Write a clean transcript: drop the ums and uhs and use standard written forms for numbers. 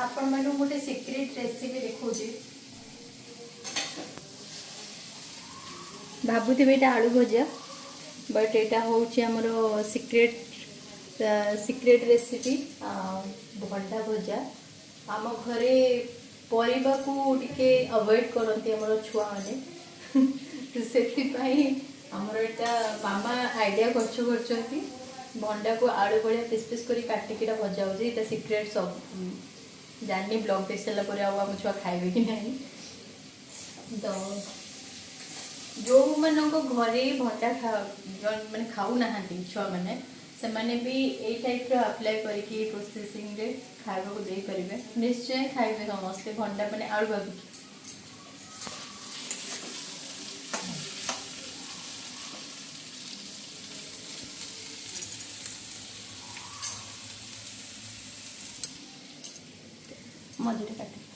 आपण मानू गोटे सिक्रेट रेसिपी देखौछि भाबुथिबे एटा आलू भजा बट एटा होछि हमरो सिक्रेट रेसिपी भंडा भजा आम घरे परिबा को टिके अवॉइड करंती हमरो छुआ माने तो सेति हमर एटा मामा आइडिया करछंती भंडा को आलू भलिया पीस पीस करी काटिकी भजा होछि एटा सिक्रेट सब जानी ब्लॉग देख सारा पर आम छुआ खाइबे कि नहीं तो जो मान घरे भंडा मैंने खाऊ ना छुआ मैंने से मैंने भी यही टाइप अप्लाई करके प्रोसेसिंग रे खाइबा को दे पारे निश्चय खाइबे समस्ते भंडा मैंने आलू भाभी मझे काटे